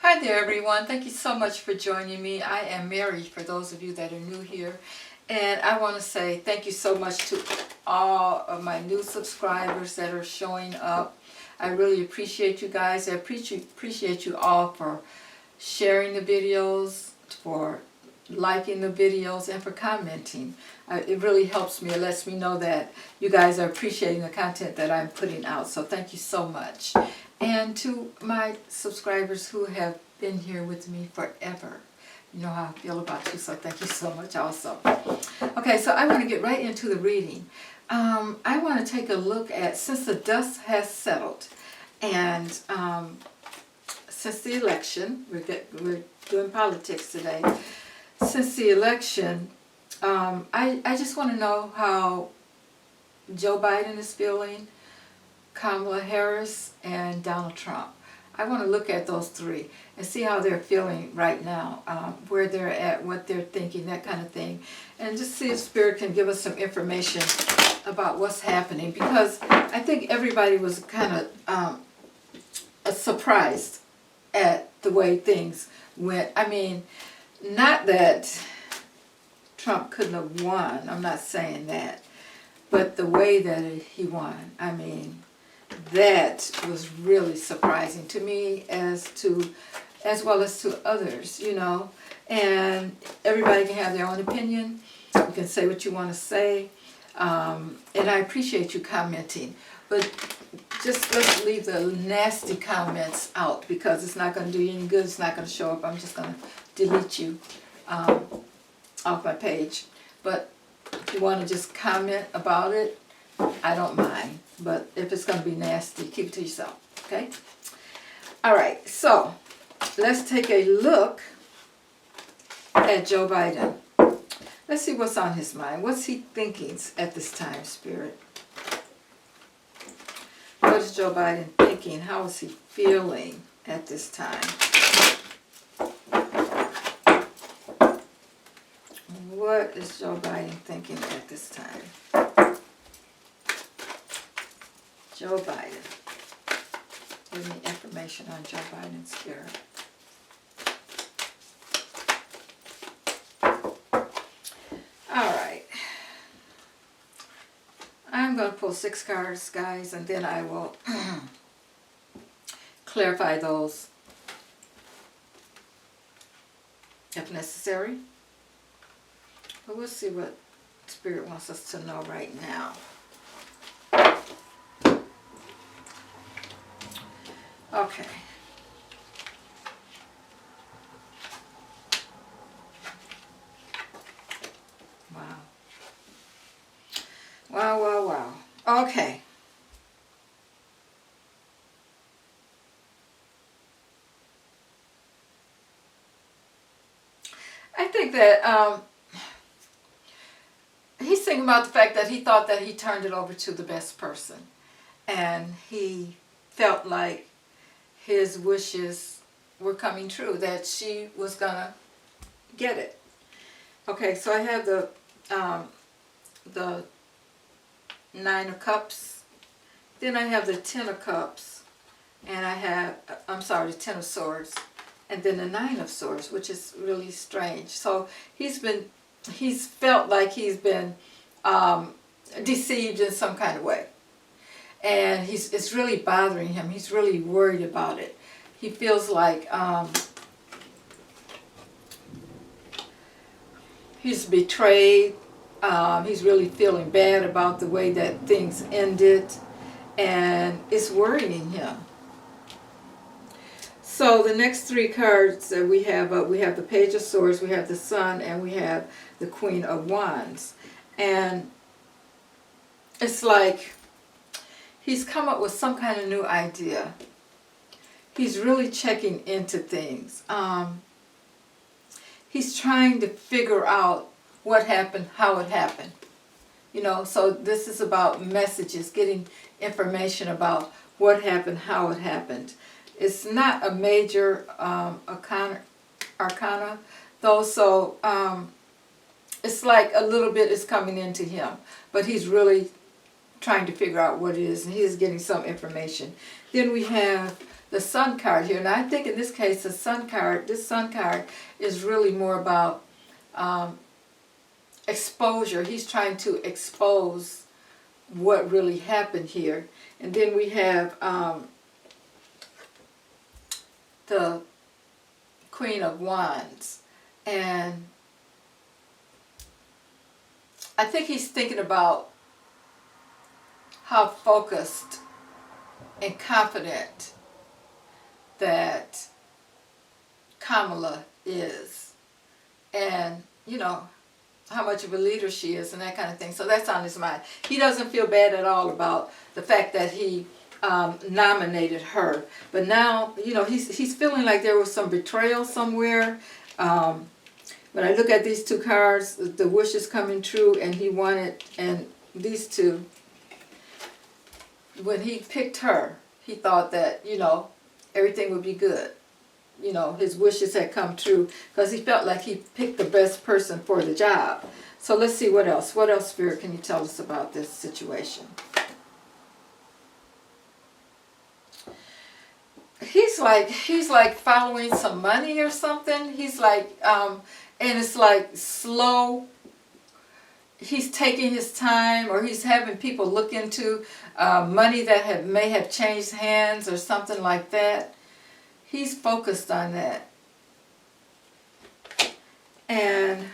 Hi there everyone, thank you so much for joining me. I am Mary for those of you that are new here, and I want to say thank you so much to all of my new subscribers that are showing up. I really appreciate you guys. I appreciate you all for sharing the videos, for liking the videos, and for commenting. It really helps me. It lets me know that you guys are appreciating the content that I'm putting out, so thank you so much. And to my subscribers who have been here with me forever, you know how I feel about you, so thank you so much also. Okay, so I want to get right into the reading. I want to take a look at, since the dust has settled, and since the election, we're doing politics today. Since the election, I just want to know how Joe Biden is feeling, Kamala Harris, and Donald Trump. I want to look at those three and see how they're feeling right now, where they're at, what they're thinking, that kind of thing. And just see if Spirit can give us some information about what's happening. Because I think everybody was kind of surprised at the way things went. I mean, not that Trump couldn't have won, I'm not saying that. But the way that he won, I mean, that was really surprising to me as well as to others, you know. And everybody can have their own opinion. You can say what you want to say. And I appreciate you commenting. But just let's leave the nasty comments out, because it's not going to do you any good. It's not going to show up. I'm just going to delete you off my page. But if you want to just comment about it, I don't mind. But if it's going to be nasty, keep it to yourself, okay? All right, so let's take a look at Joe Biden. Let's see what's on his mind. What's he thinking at this time, Spirit? What is Joe Biden thinking? How is he feeling at this time? What is Joe Biden thinking at this time? Joe Biden. Give me information on Joe Biden's Spirit. All right. I'm going to pull 6 cards, guys, and then I will clarify those if necessary. But we'll see what Spirit wants us to know right now. Okay. Wow. Wow, wow, wow. Okay. I think that he's thinking about the fact that he thought that he turned it over to the best person. And he felt like his wishes were coming true, that she was going to get it. Okay, so I have the 9 of Cups. Then I have the 10 of Cups. And I have, the 10 of Swords. And then the 9 of Swords, which is really strange. So he's felt like he's been deceived in some kind of way. And it's really bothering him. He's really worried about it. He feels like he's betrayed. He's really feeling bad about the way that things ended. And it's worrying him. So the next 3 cards that we have the Page of Swords, we have the Sun, and we have the Queen of Wands. And it's like he's come up with some kind of new idea. He's really checking into things. He's trying to figure out what happened, how it happened. You know, so this is about messages, getting information about what happened, how it happened. It's not a major arcana, though, so it's like a little bit is coming into him. But he's really trying to figure out what it is, and he is getting some information. Then we have the Sun card here. Now I think in this case this Sun card is really more about exposure. He's trying to expose what really happened here. And then we have the Queen of Wands. And I think he's thinking about how focused and confident that Kamala is. And, you know, how much of a leader she is and that kind of thing. So that's on his mind. He doesn't feel bad at all about the fact that he nominated her. But now, you know, he's feeling like there was some betrayal somewhere. When I look at these two cards, the wish is coming true, and he wanted, and these two, when he picked her, he thought that, you know, everything would be good. You know, his wishes had come true because he felt like he picked the best person for the job. So let's see what else. What else, Spirit, can you tell us about this situation? He's like following some money or something. He's like, and it's like slow. He's taking his time, or he's having people look into money that may have changed hands or something like that. He's focused on that. And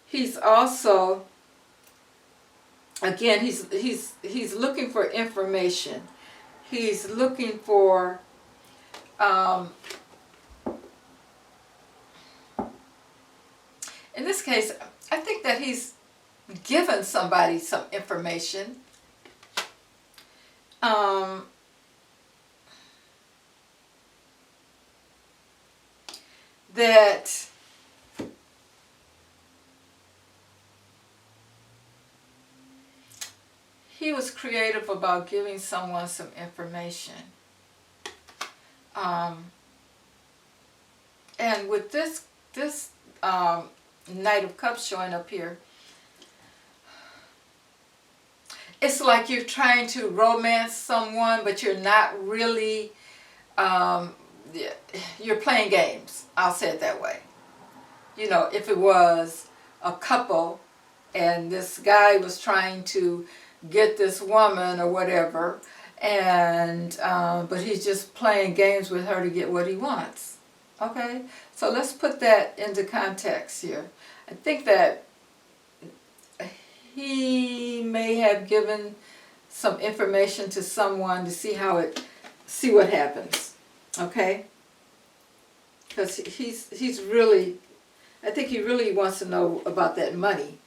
he's also, again, he's looking for information. He's looking for in this case, I think that he's given somebody some information. That he was creative about giving someone some information. And with this Knight of Cups showing up here, it's like you're trying to romance someone, but you're not really, you're playing games. I'll say it that way. You know, if it was a couple and this guy was trying to get this woman or whatever, and but he's just playing games with her to get what he wants. Okay, so let's put that into context here. I think that he may have given some information to someone to see what happens. Okay, because he's really, I think he really wants to know about that money.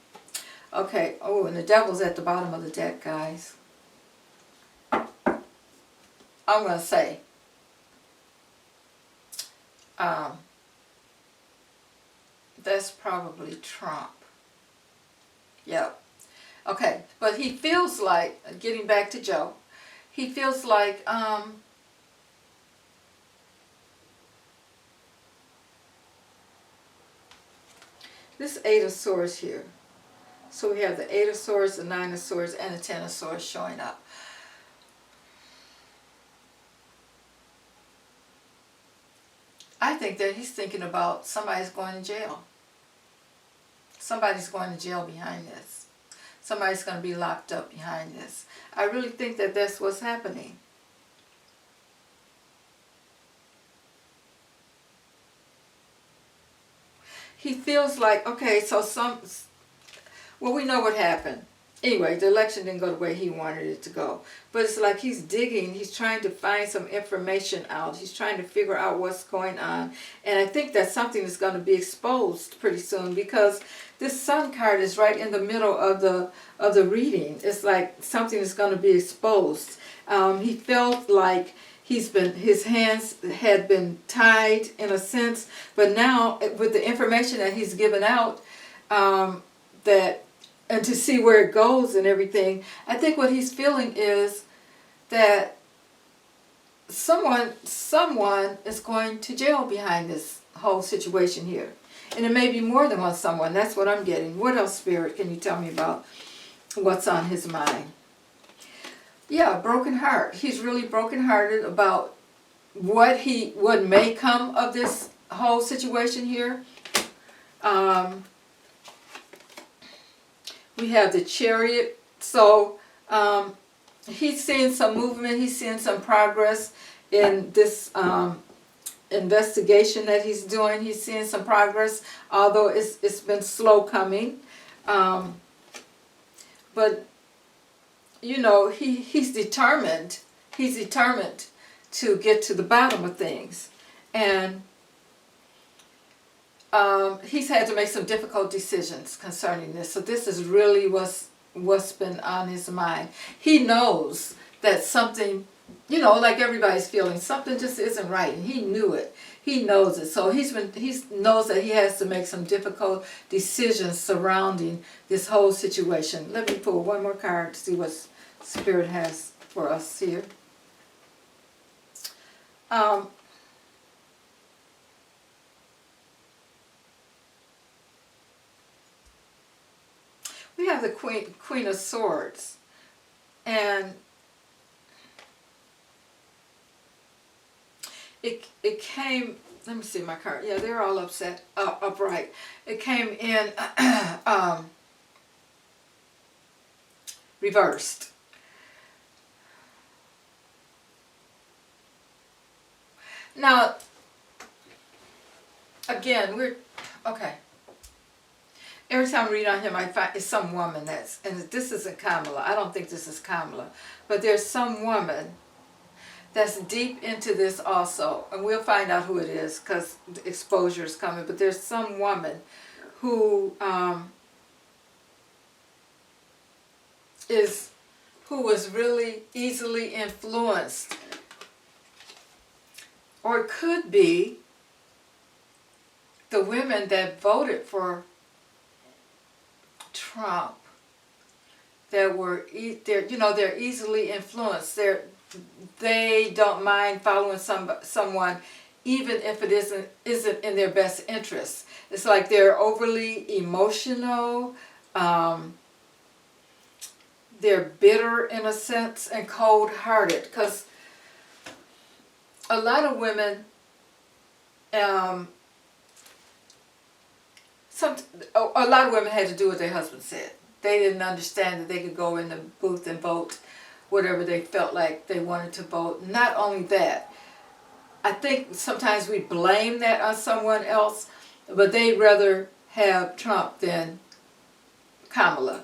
Okay. Oh, and the devil's at the bottom of the deck, guys. I'm going to say, that's probably Trump. Yep. Okay, but he feels like, getting back to Joe, he feels like, this Eight of Swords here. So we have the Eight of Swords, the Nine of Swords, and the Ten of Swords showing up. I think that he's thinking about somebody's going to jail. Somebody's going to jail behind this. Somebody's going to be locked up behind this. I really think that that's what's happening. He feels like, okay, so well, we know what happened. Anyway, the election didn't go the way he wanted it to go. But it's like he's digging. He's trying to find some information out. He's trying to figure out what's going on. And I think that's something that's going to be exposed pretty soon, because this Sun card is right in the middle of the reading. It's like something is going to be exposed. He felt like his hands had been tied in a sense. But now, with the information that he's given out, and to see where it goes and everything, I think what he's feeling is that someone is going to jail behind this whole situation here. And it may be more than one someone. That's what I'm getting. What else, Spirit, can you tell me about what's on his mind? yeah, broken heart. He's really brokenhearted about what may come of this whole situation here. We have the Chariot. So he's seeing some movement. He's seeing some progress in this investigation that he's doing. He's seeing some progress, although it's been slow coming. But you know, he's determined. He's determined to get to the bottom of things, and he's had to make some difficult decisions concerning this. So this is really what's been on his mind. He knows that something, you know, like everybody's feeling, something just isn't right, and he knew it. He knows it. So he knows that he has to make some difficult decisions surrounding this whole situation. Let me pull one more card to see what Spirit has for us here. We have the Queen of Swords, and it came. Let me see my card. Yeah, they're all upright. It came in reversed. Now, again, okay. Every time I read on him, I find it's some woman and this isn't Kamala. I don't think this is Kamala. But there's some woman that's deep into this also. And we'll find out who it is because the exposure is coming. But there's some woman who was really easily influenced. Or it could be the women that voted for Trump, that were they're easily influenced. They don't mind following someone, even if it isn't in their best interest. It's like they're overly emotional. They're bitter in a sense and cold-hearted, because a lot of women. A lot of women had to do what their husband said. They didn't understand that they could go in the booth and vote whatever they felt like they wanted to vote. Not only that, I think sometimes we blame that on someone else, but they'd rather have Trump than Kamala,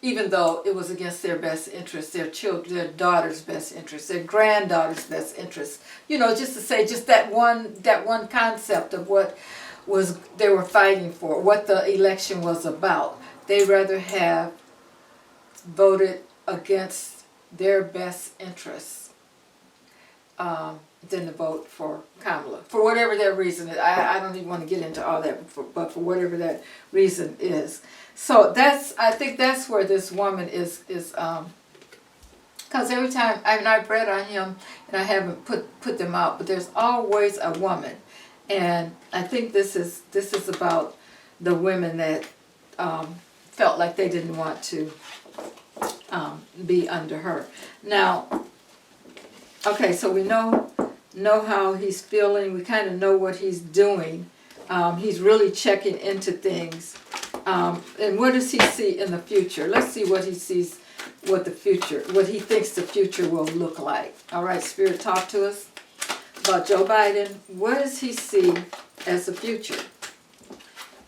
even though it was against their best interest, their children, their daughter's best interest, their granddaughter's best interest. You know, just to say just that one concept of what they were fighting for, what the election was about. They'd rather have voted against their best interests than to vote for Kamala. For whatever that reason is. I don't even want to get into all that, but for whatever that reason is. So I think that's where this woman is because every time, I've read on him, and I haven't put them out, but there's always a woman. And I think this is about the women that felt like they didn't want to be under her. Now, okay, so we know how he's feeling. We kind of know what he's doing. He's really checking into things. And what does he see in the future? Let's see what he sees, what he thinks the future will look like. All right, Spirit, talk to us about Joe Biden. What does he see as the future?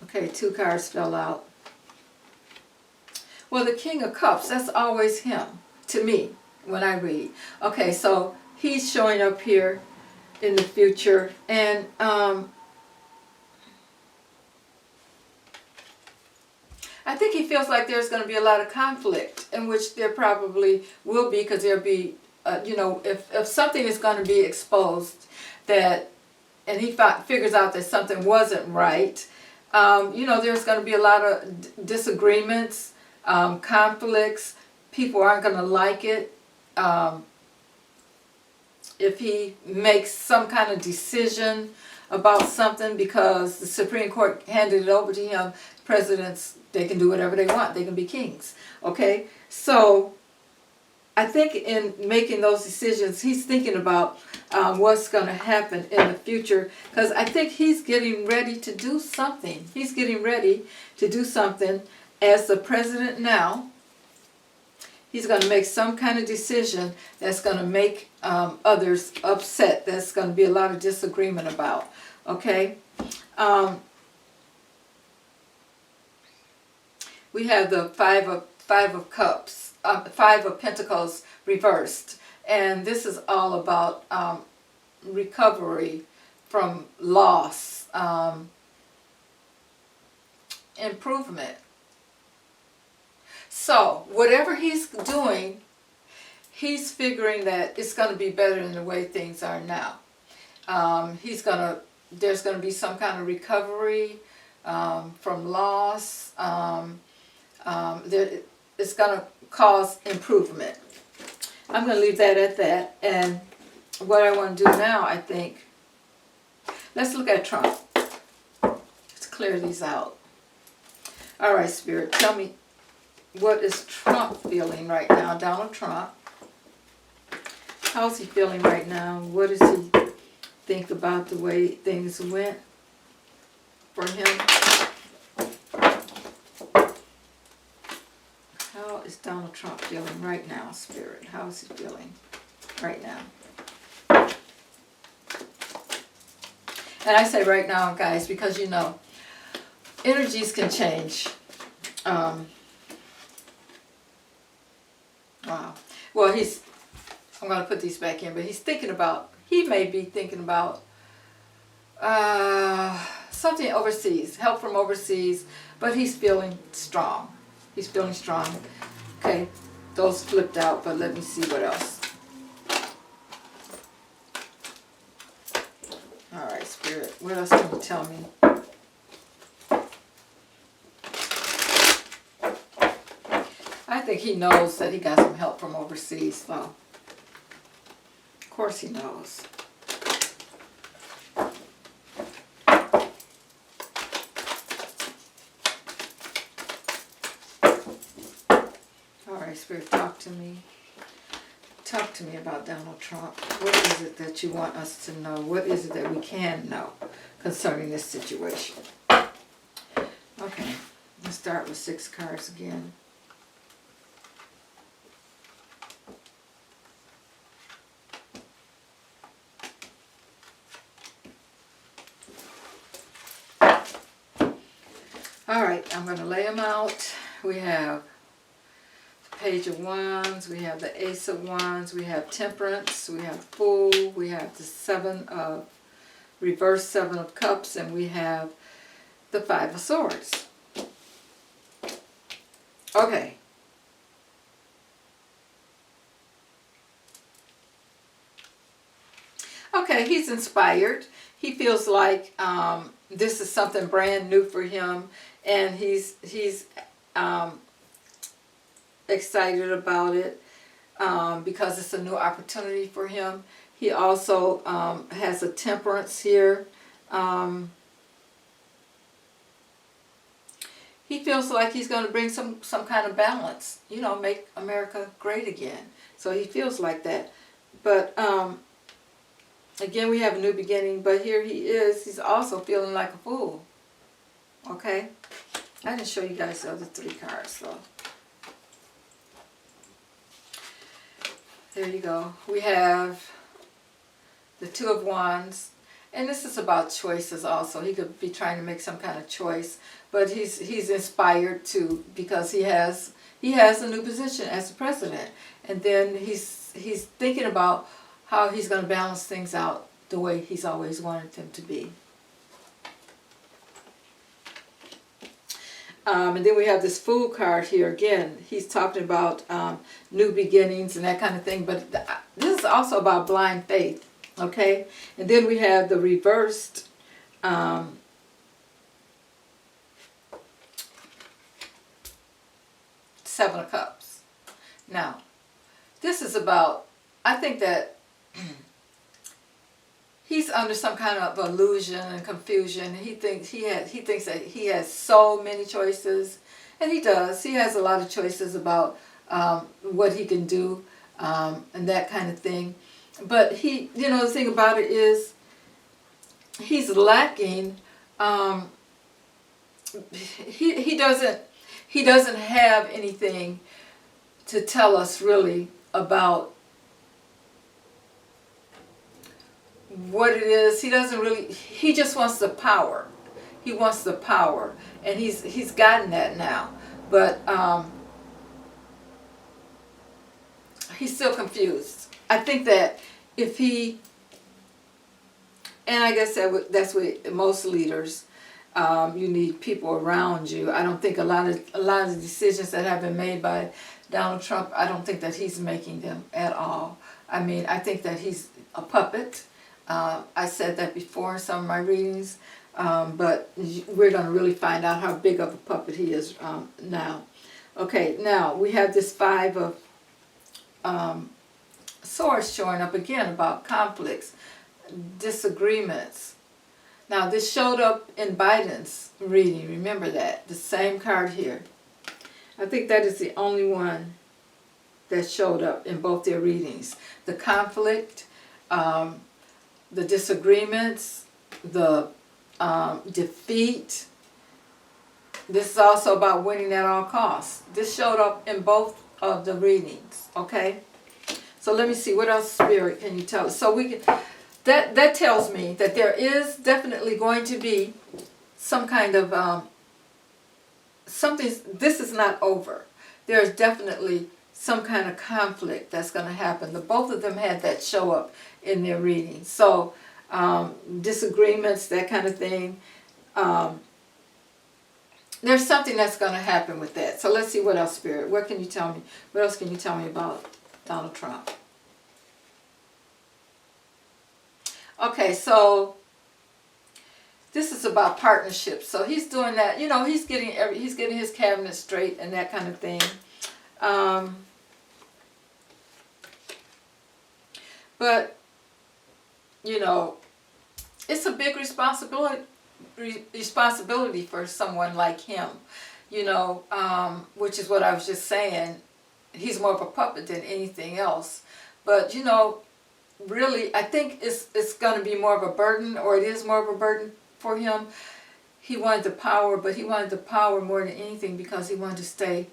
Okay, 2 cards fell out. Well, the King of Cups, that's always him, to me, when I read. Okay, so he's showing up here in the future, and I think he feels like there's going to be a lot of conflict, in which there probably will be, because there'll be, if something is going to be exposed, and he figures out that something wasn't right, there's going to be a lot of disagreements, conflicts. People aren't going to like it. If he makes some kind of decision about something, because the Supreme Court handed it over to him, presidents, they can do whatever they want. They can be kings. Okay? So I think in making those decisions, he's thinking about what's going to happen in the future, because I think he's getting ready to do something. He's getting ready to do something as the president now. He's going to make some kind of decision that's going to make others upset. There's going to be a lot of disagreement about. Okay? We have the Five of Cups, Five of Pentacles reversed. And this is all about recovery from loss, improvement. So, whatever he's doing, he's figuring that it's going to be better than the way things are now. There's going to be some kind of recovery from loss. It's going to cause improvement. I'm going to leave that at that. And what I want to do now, I think, let's look at Trump. Let's clear these out. All right, Spirit, tell me, what is Trump feeling right now? Donald Trump. How's he feeling right now? What does he think about the way things went for him? How is Donald Trump feeling right now, Spirit? How is he feeling right now? And I say right now, guys, because you know, energies can change. Wow. Well, I'm going to put these back in, but he may be thinking about something overseas, help from overseas, but he's feeling strong. He's feeling strong. Okay, those flipped out, but let me see what else. All right, Spirit, what else can you tell me? I think he knows that he got some help from overseas, so of course he knows. All right, Spirit, talk to me. Talk to me about Donald Trump. What is it that you want us to know? What is it that we can know concerning this situation? Okay, let's start with 6 cards again. All right, I'm going to lay them out. We have the Page of Wands, we have the Ace of Wands, we have Temperance, we have Fool, we have the Reverse 7 of Cups, and we have the 5 of Swords. Okay. Okay, he's inspired. He feels like this is something brand new for him, and he's excited about it because it's a new opportunity for him. He also has a Temperance here. He feels like he's going to bring some kind of balance, you know, make America great again. So he feels like that. But again, we have a new beginning, but here he is. He's also feeling like a fool. Okay? I didn't show you guys the other 3 cards, though. There you go. We have the 2 of Wands. And this is about choices also. He could be trying to make some kind of choice. But he's inspired to, because he has a new position as the president. And then he's thinking about how he's going to balance things out the way he's always wanted them to be. And then we have this Fool card here. Again, he's talking about new beginnings and that kind of thing. But this is also about blind faith. Okay? And then we have the reversed Seven of Cups. Now, this is about, I think that he's under some kind of illusion and confusion. He thinks that he has so many choices, and he does. He has a lot of choices about what he can do. and that kind of thing. But he, you know, the thing about it is he's lacking. He doesn't have anything to tell us really about what it is. He doesn't really. He just wants the power. He wants the power, and he's gotten that now. But he's still confused. I think that if he, and I guess that's what most leaders. You need people around you. I don't think a lot of the decisions that have been made by Donald Trump, I don't think that he's making them at all. I mean, I think that he's a puppet. I said that before in some of my readings, but we're going to really find out how big of a puppet he is now. Okay, now we have this 5 of swords showing up again about conflicts, disagreements. Now this showed up in Biden's reading, remember that, the same card here. I think that is the only one that showed up in both their readings. The conflict, the disagreements, the defeat. This is also about winning at all costs. This showed up in both of the readings, okay? So let me see, what else, Spirit, can you tell us? So we can... That tells me that there is definitely going to be some kind of something. This is not over. There is definitely some kind of conflict that's going to happen. Both of them had that show up in their reading. So disagreements, that kind of thing. There's something that's going to happen with that. So let's see what else, Spirit. What can you tell me? What else can you tell me about Donald Trump? Okay, so this is about partnerships. So he's doing that. You know, he's getting his cabinet straight and that kind of thing. But you know, it's a big responsibility for someone like him. You know, which is what I was just saying. He's more of a puppet than anything else. But you know, really, I think it's going to be more of a burden, or it is more of a burden for him. He wanted the power, but he wanted the power more than anything because he wanted to stay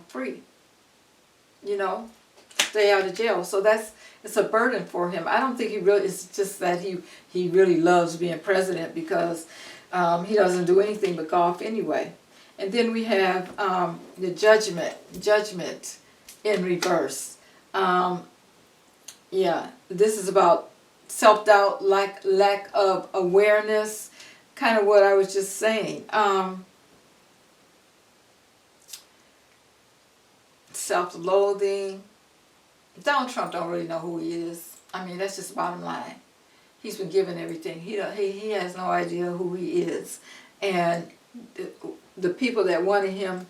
free. You know, stay out of jail. So it's a burden for him. I don't think he really, it's just that he really loves being president because he doesn't do anything but golf anyway. And then we have the judgment in reverse. Yeah, this is about self-doubt, lack of awareness, kind of what I was just saying. Self-loathing. Donald Trump don't really know who he is. I mean, that's just bottom line. He's been given everything. He has no idea who he is. And the people that wanted him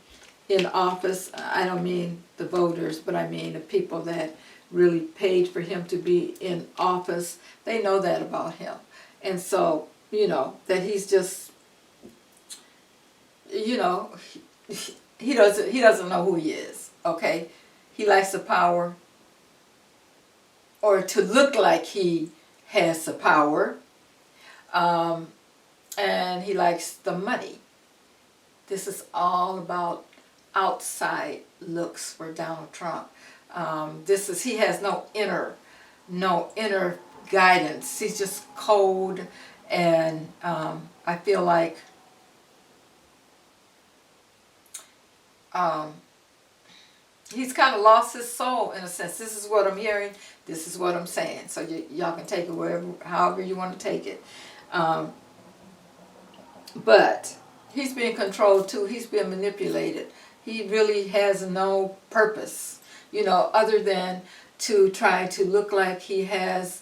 in office, I don't mean the voters, but I mean the people that really paid for him to be in office, they know that about him. And so, you know, that he's just, you know, he doesn't know who he is, okay? He likes the power, or to look like he has the power, and he likes the money. This is all about outside looks for Donald Trump. He has no inner guidance. He's just cold, and I feel like he's kind of lost his soul in a sense. This is what I'm hearing. This is what I'm saying. So y'all can take it however you want to take it. But he's being controlled too. He's being manipulated. He really has no purpose, you know, other than to try to look like he has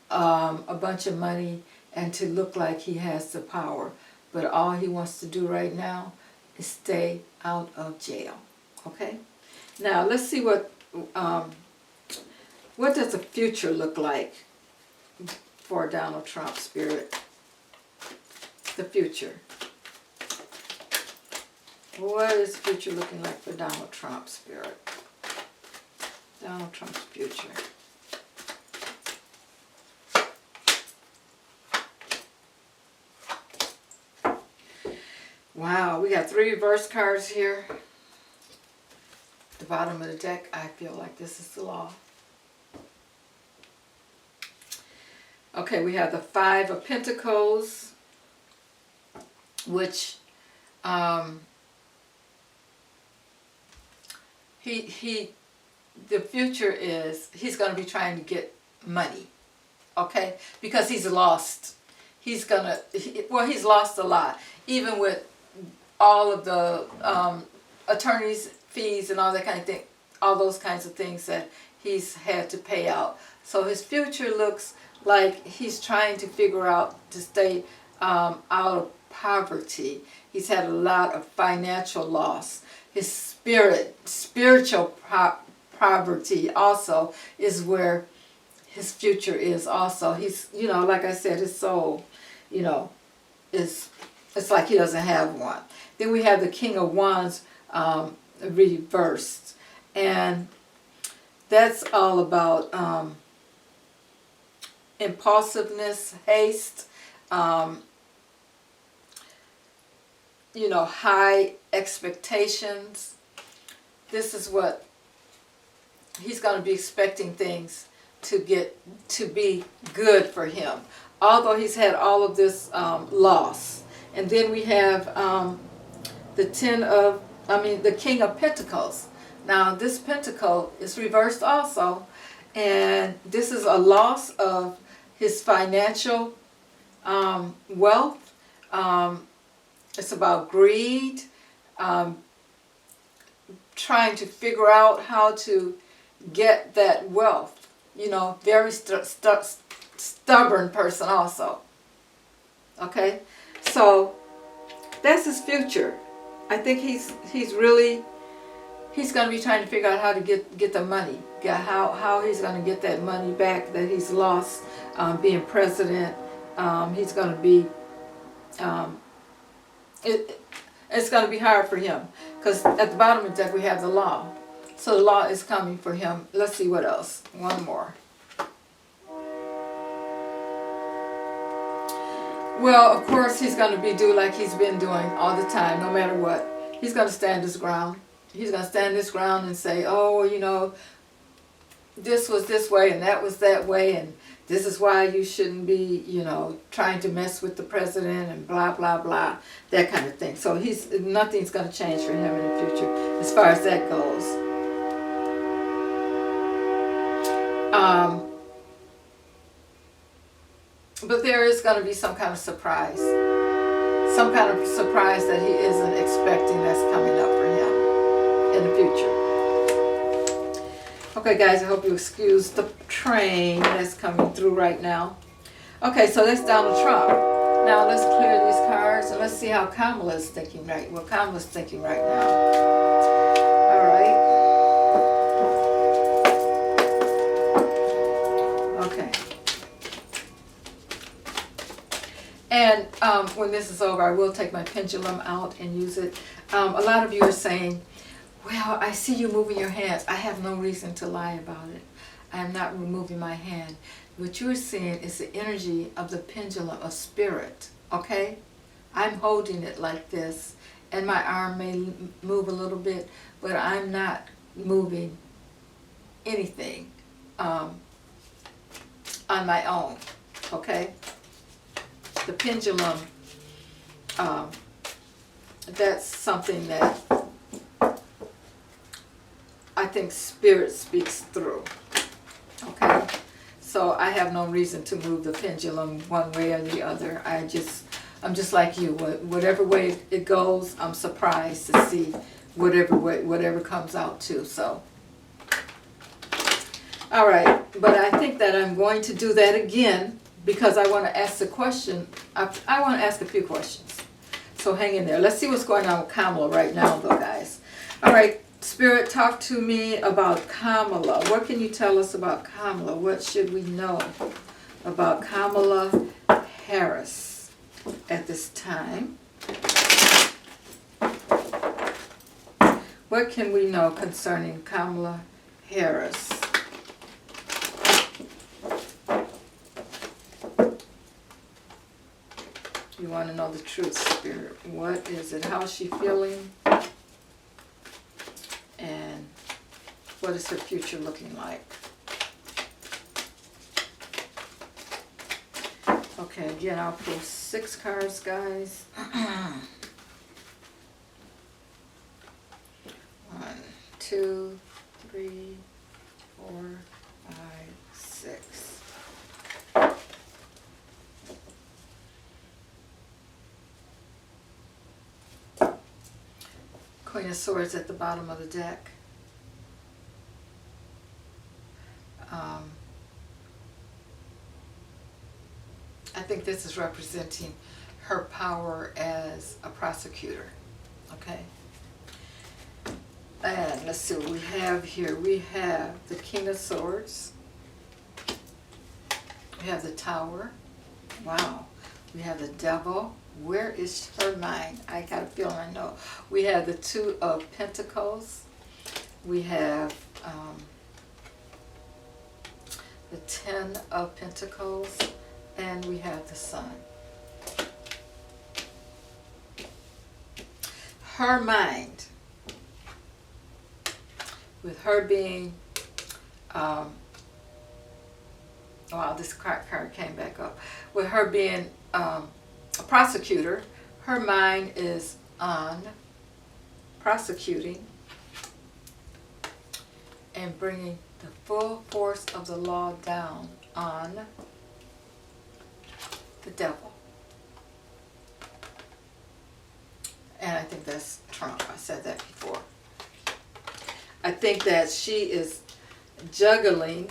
a bunch of money and to look like he has the power. But all he wants to do right now is stay out of jail. Okay? Now let's see what does the future look like for Donald Trump, Spirit? The future. What is the future looking like for Donald Trump, Spirit? Donald Trump's future. Wow, we got 3 reverse cards here. The bottom of the deck, I feel like this is the law. Okay, we have the 5 of Pentacles, which the future is he's going to be trying to get money, okay? Because he's lost. He's lost a lot, even with all of the attorney's fees and all that kind of thing, all those kinds of things that he's had to pay out. So his future looks like he's trying to figure out to stay out of poverty. He's had a lot of financial loss. His spiritual poverty also is where his future is also. He's, like I said, his soul, it's like he doesn't have one. Then we have the King of Wands reversed. And that's all about impulsiveness, haste, high expectations. This is what he's going to be expecting things to be good for him, although he's had all of this loss. And then we have the King of Pentacles. Now this Pentacle is reversed also, and this is a loss of his financial wealth. It's about greed, trying to figure out how to get that wealth. Very stubborn person also. Okay, so that's his future. I think he's going to be trying to figure out how to get the money, how he's going to get that money back that he's lost being president. He's going to be it's going to be hard for him, because at the bottom of the deck we have the law. So the law is coming for him. Let's see what else. One more. Well, of course he's going to do like he's been doing all the time, no matter what. He's going to stand his ground. He's going to stand his ground and say, oh, this was this way and that was that way, and this is why you shouldn't be, trying to mess with the president and blah, blah, blah, that kind of thing. So nothing's going to change for him in the future as far as that goes. But there is going to be some kind of surprise. Some kind of surprise that he isn't expecting that's coming up for him in the future. Okay, guys, I hope you excuse the train that's coming through right now. Okay, so that's Donald Trump. Now let's clear these cards and let's see how Kamala is thinking what Kamala's thinking right now. All right. Okay. And when this is over, I will take my pendulum out and use it. A lot of you are saying, well, I see you moving your hands. I have no reason to lie about it. I am not removing my hand. What you're seeing is the energy of the pendulum of spirit, okay? I'm holding it like this, and my arm may move a little bit, but I'm not moving anything on my own, okay? The pendulum, that's something that I think spirit speaks through. Okay, so I have no reason to move the pendulum one way or the other. I'm just like you. Whatever way it goes, I'm surprised to see whatever comes out too. So, all right, but I think that I'm going to do that again because I want to ask the question. I want to ask a few questions. So hang in there. Let's see what's going on with Kamala right now, though, guys. All right. Spirit, talk to me about Kamala. What can you tell us about Kamala? What should we know about Kamala Harris at this time? What can we know concerning Kamala Harris. You want to know the truth, Spirit. What is it? How is she feeling? And what is her future looking like? Okay, again, I'll pull 6 cards, guys. 1, 2, 3, 4, 5, 6. Queen of Swords at the bottom of the deck. I think this is representing her power as a prosecutor. Okay. And let's see what we have here. We have the King of Swords. We have the Tower. Wow. We have the Devil. Where is her mind? I got a feeling I know. We have the 2 of Pentacles. We have the 10 of Pentacles. And we have the Sun. Her mind, with her being, wow, this card came back up. With her being a prosecutor, her mind is on prosecuting and bringing the full force of the law down on the devil. And I think that's Trump. I said that before. I think that she is juggling.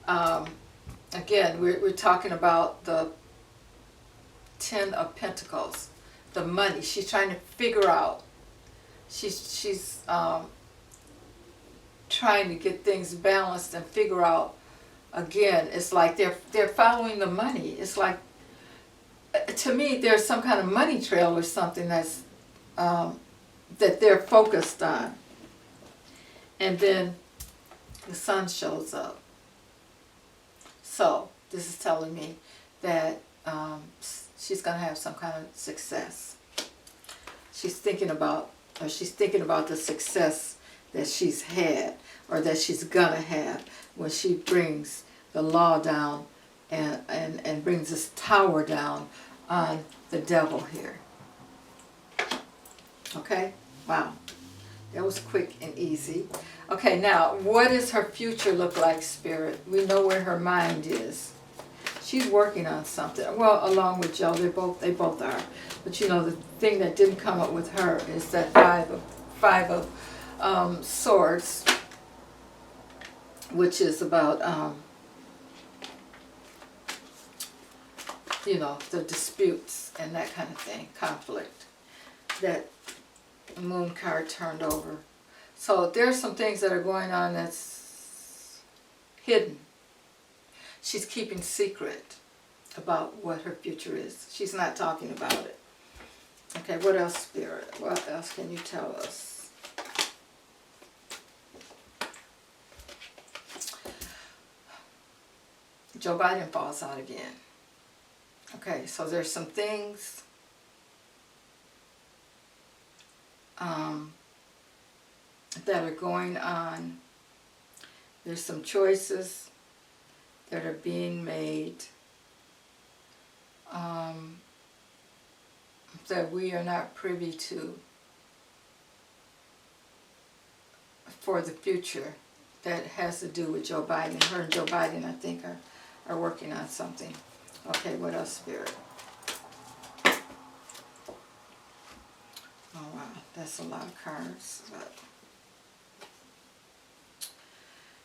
Again, we're talking about the 10 of Pentacles, the money. She's trying to figure out. She's trying to get things balanced and figure out. Again, it's like they're following the money. It's like, to me, there's some kind of money trail or something that's that they're focused on. And then the Sun shows up. So this is telling me that she's going to have some kind of success. She's thinking about the success that she's had or that she's going to have when she brings the law down and brings this tower down on the devil here. Okay? Wow. That was quick and easy. Okay, now, what does her future look like, Spirit? We know where her mind is. She's working on something. Well, along with Joe, they both are. But you know, the thing that didn't come up with her is that five of swords, which is about you know, the disputes and that kind of thing, conflict. That moon card turned over. So there's some things that are going on that's hidden. She's keeping secret about what her future is. She's not talking about it. Okay, what else, Spirit? What else can you tell us? Joe Biden falls out again. Okay, so there's some things that are going on. There's some choices that are being made that we are not privy to for the future that has to do with Joe Biden. Her and Joe Biden, I think, are working on something. Okay, what else, Spirit? Oh, wow, that's a lot of cards. But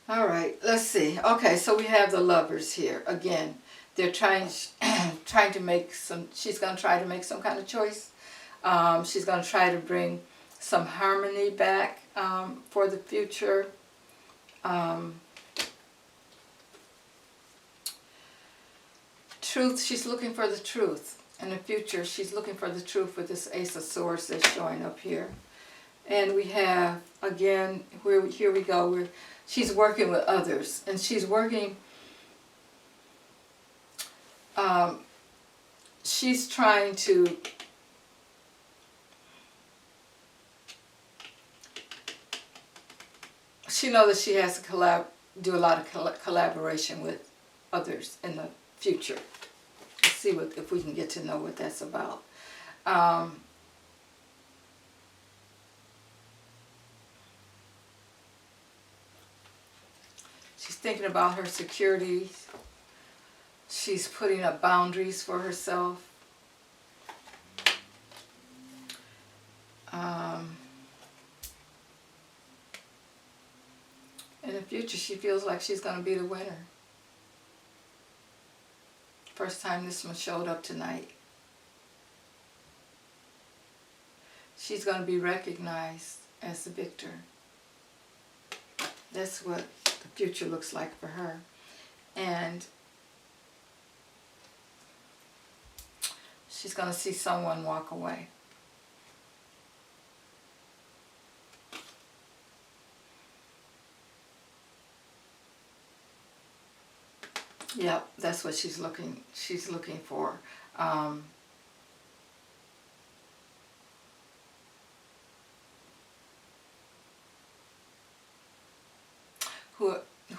all right, let's see. Okay, so we have the Lovers here. Again, they're trying to make some, she's going to try to make some kind of choice. She's going to try to bring some harmony back for the future. Truth, she's looking for the truth. In the future, she's looking for the truth with this Ace of Swords that's showing up here. And we have, again, here we go, she's working with others, and she's working, she's trying to she knows that she has to do a lot of collaboration with others in the future. Let's see if we can get to know what that's about. She's thinking about her security. She's putting up boundaries for herself. In the future, she feels like she's going to be the winner. First time this one showed up tonight. She's going to be recognized as the victor. That's what the future looks like for her. And she's going to see someone walk away. Yep, that's what she's looking for.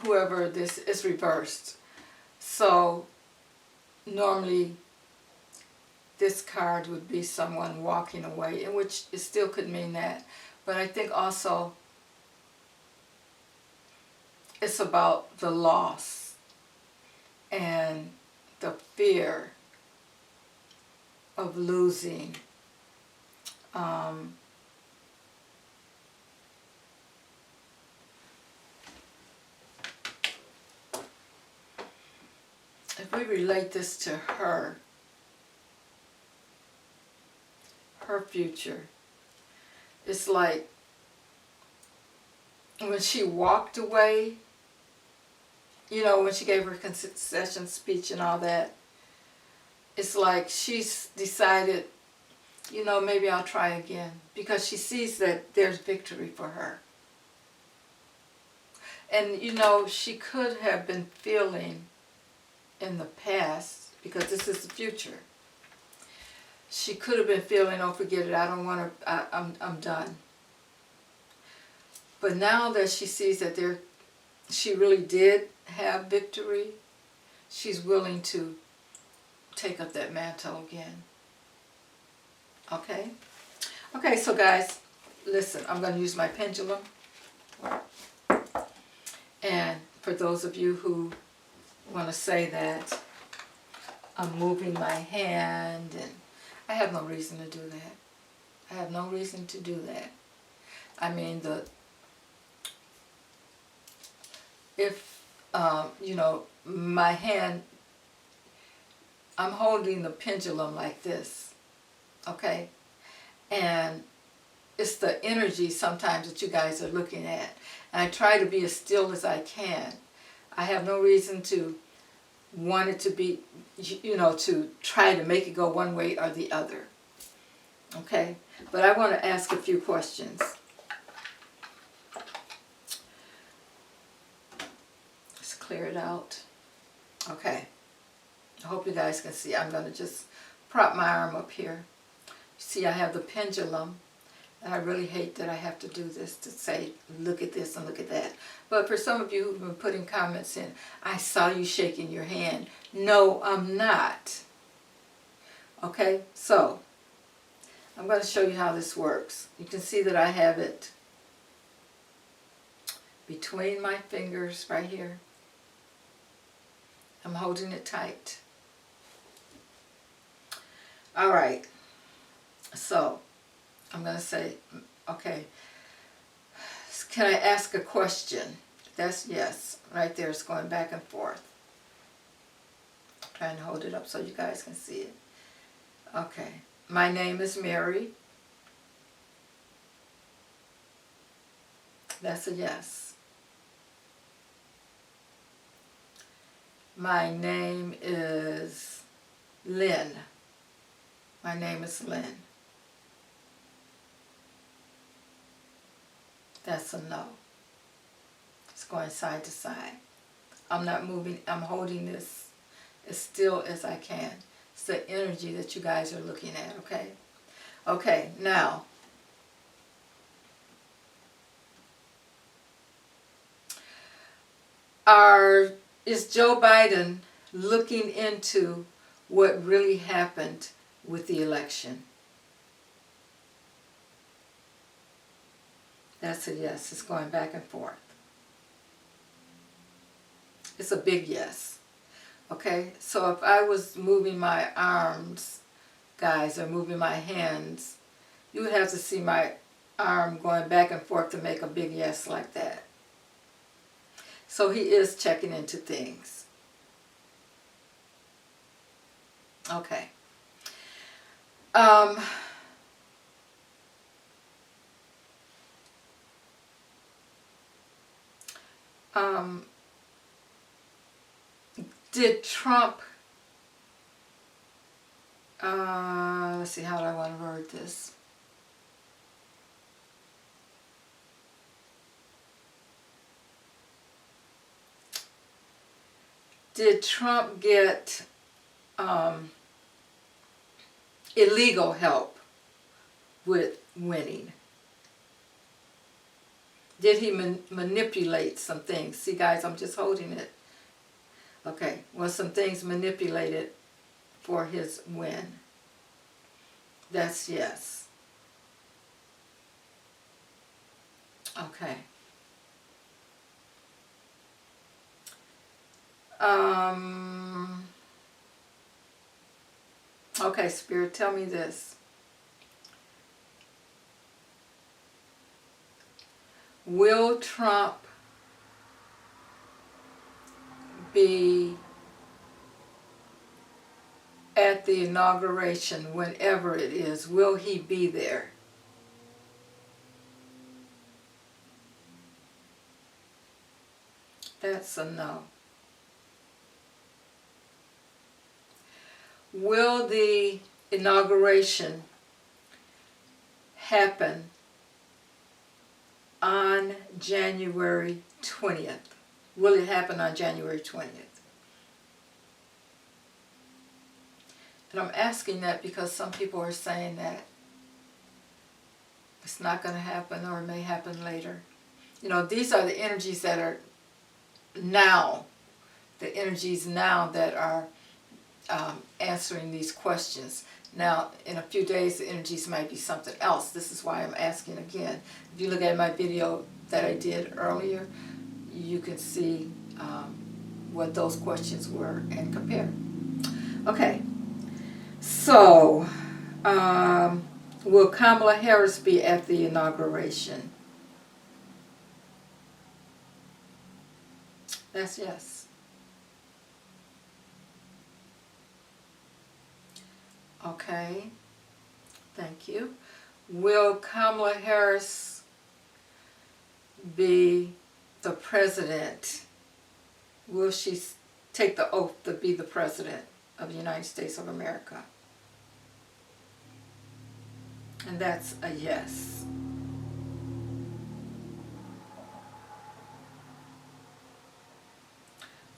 Whoever this is reversed. So normally this card would be someone walking away, in which it still could mean that. But I think also it's about the loss and the fear of losing. If we relate this to her future, it's like when she walked away, you know, when she gave her concession speech and all that, it's like she's decided, you know, maybe I'll try again, because she sees that there's victory for her. And, you know, she could have been feeling in the past, because this is the future, she could have been feeling, oh, forget it, I don't want to, I'm done. But now that she sees that she really did have victory, she's willing to take up that mantle again. Okay? Okay, so guys, listen, I'm going to use my pendulum. And for those of you who want to say that I'm moving my hand, and I have no reason to do that. I have no reason to do that. I mean, you know, my hand, I'm holding the pendulum like this, okay? And it's the energy sometimes that you guys are looking at. And I try to be as still as I can. I have no reason to want it to be, you know, to try to make it go one way or the other, okay? But I want to ask a few questions. Clear it out. Okay. I hope you guys can see. I'm going to just prop my arm up here. See, I have the pendulum. And I really hate that I have to do this, to say, look at this and look at that. But for some of you who've been putting comments in, I saw you shaking your hand. No, I'm not. Okay, so I'm going to show you how this works. You can see that I have it between my fingers right here. I'm holding it tight. All right. So, I'm going to say, okay, can I ask a question? That's yes. Right there, it's going back and forth. I'm trying to hold it up so you guys can see it. Okay. My name is Mary. That's a yes. My name is Lynn. My name is Lynn. That's a no. It's going side to side. I'm not moving. I'm holding this as still as I can. It's the energy that you guys are looking at, okay? Okay, now, is Joe Biden looking into what really happened with the election? That's a yes. It's going back and forth. It's a big yes. Okay, so if I was moving my arms, guys, or moving my hands, you would have to see my arm going back and forth to make a big yes like that. So he is checking into things. Okay. Did Trump, let's see, how do I want to word this? Did Trump get illegal help with winning? Did he manipulate some things? See, guys, I'm just holding it. Okay, well, some things manipulated for his win. That's yes. Okay. Okay, Spirit, tell me this. Will Trump be at the inauguration, whenever it is? Will he be there? That's a no. Will the inauguration happen on January 20th? Will it happen on January 20th? And I'm asking that because some people are saying that it's not going to happen, or it may happen later. You know, these are the energies that are now, the energies now that are answering these questions. Now, in a few days, the energies might be something else. This is why I'm asking again. If you look at my video that I did earlier, you can see what those questions were and compare. Okay, so will Kamala Harris be at the inauguration? That's yes. Okay, thank you. Will Kamala Harris be the president? Will she take the oath to be the president of the United States of America? And that's a yes.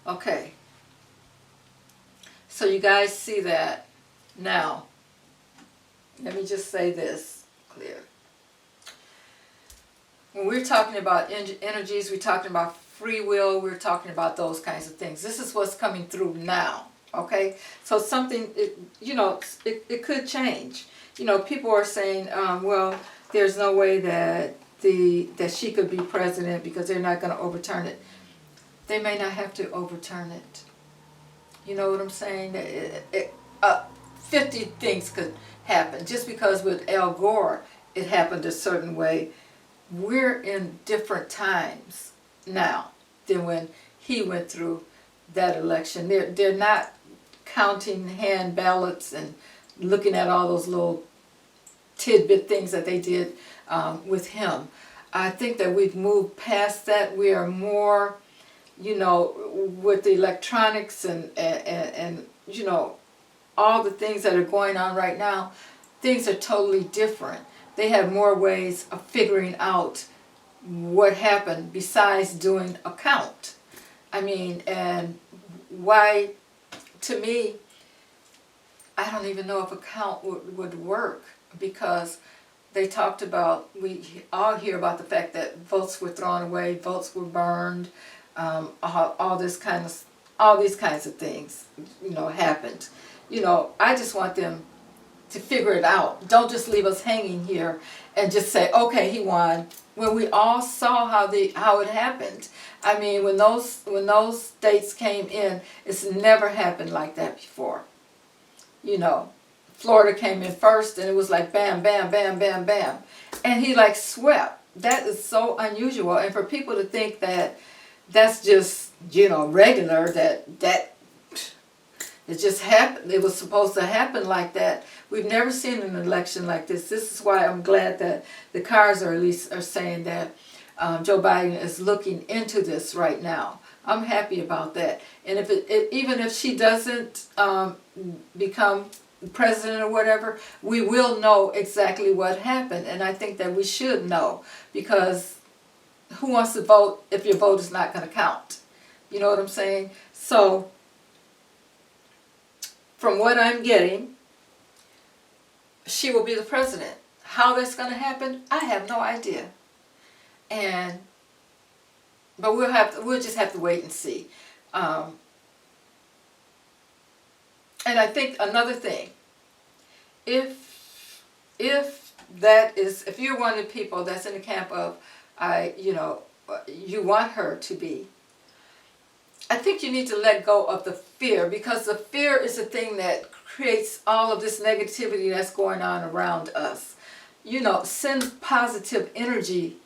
Okay. So you guys see that. Now, let me just say this clear. When we're talking about energies, we're talking about free will, we're talking about those kinds of things. This is what's coming through now, okay? So something, it could change. You know, people are saying, well, there's no way that she could be president because they're not going to overturn it. They may not have to overturn it. You know what I'm saying? 50 things could happen. Just because with Al Gore it happened a certain way, we're in different times now than when he went through that election. They're not counting hand ballots and looking at all those little tidbit things that they did with him. I think that we've moved past that. We are more, with the electronics and all the things that are going on right now, things are totally different. They have more ways of figuring out what happened besides doing a count. I mean, and why, to me, I don't even know if a count would work, because they talked about, we all hear about the fact that votes were thrown away, votes were burned, all these kinds of things, happened. I just want them to figure it out. Don't just leave us hanging here and just say, okay, he won, when we all saw how it happened. I mean, when those states came in, it's never happened like that before. Florida came in first, and it was like bam, bam, bam, bam, bam. And he like swept. That is so unusual. And for people to think that that's just, regular, that it just happened, it was supposed to happen like that. We've never seen an election like this. This is why I'm glad that the cards are at least are saying that Joe Biden is looking into this right now. I'm happy about that. And if even if she doesn't become president or whatever, we will know exactly what happened. And I think that we should know, because who wants to vote if your vote is not going to count? You know what I'm saying? So, from what I'm getting, she will be the president. How that's going to happen, I have no idea. But we'll just have to wait and see. And I think another thing, if you're one of the people that's in the camp of, you want her to be, I think you need to let go of the fear, because the fear is the thing that creates all of this negativity that's going on around us. Send positive energy,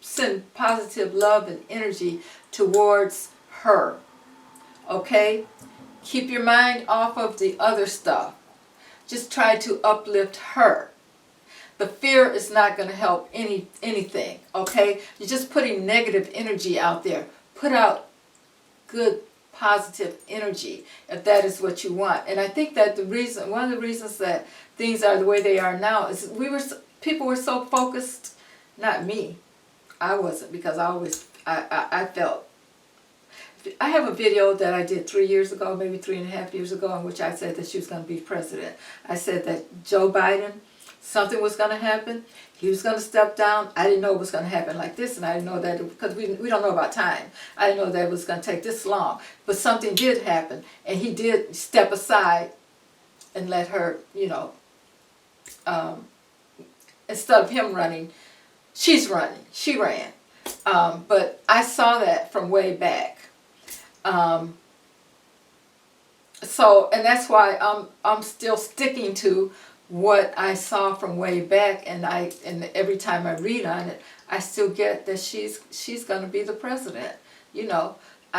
send positive love and energy towards her. Okay? Keep your mind off of the other stuff. Just try to uplift her. The fear is not going to help anything, okay? You're just putting negative energy out there. Put out good, positive energy, if that is what you want. And I think that one of the reasons that things are the way they are now is people were so focused, not me. I wasn't, because I felt. I have a video that I did 3 years ago, maybe 3.5 years ago, in which I said that she was going to be president. I said that Joe Biden, something was going to happen. He was going to step down. I didn't know it was going to happen like this, and I didn't know that, because we don't know about time. I didn't know that it was going to take this long. But something did happen, and he did step aside and let her, instead of him running, she's running. She ran. But I saw that from way back. And that's why I'm still sticking to what I saw from way back, and every time I read on it, I still get that she's going to be the president. I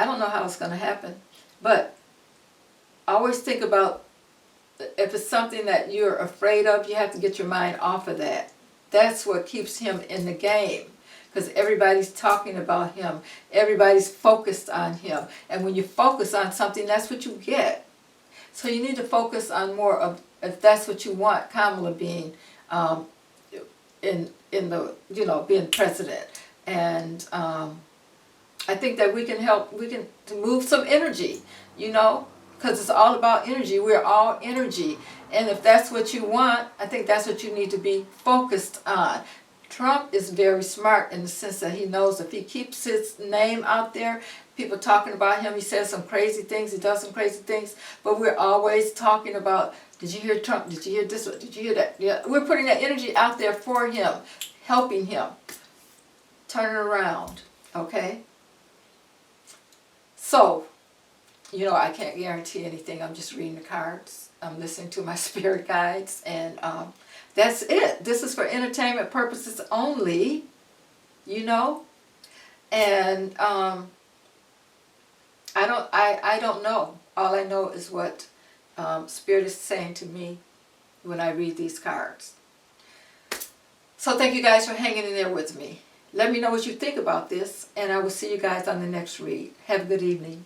don't know how it's going to happen, but I always think about, if it's something that you're afraid of, you have to get your mind off of that. That's what keeps him in the game, because everybody's talking about him. Everybody's focused on him. And when you focus on something, that's what you get. So you need to focus on more of, if that's what you want, Kamala being being president. And I think that we can move some energy, because it's all about energy. We're all energy. And if that's what you want, I think that's what you need to be focused on. Trump is very smart in the sense that he knows if he keeps his name out there, people talking about him, he says some crazy things, he does some crazy things, but we're always talking about, did you hear Trump? Did you hear this? Did you hear that? Yeah, we're putting that energy out there for him, helping him, turn it around, okay? So, I can't guarantee anything. I'm just reading the cards. I'm listening to my spirit guides, and that's it. This is for entertainment purposes only, and I don't know. All I know is what Spirit is saying to me when I read these cards. So thank you guys for hanging in there with me. Let me know what you think about this, and I will see you guys on the next read. Have a good evening.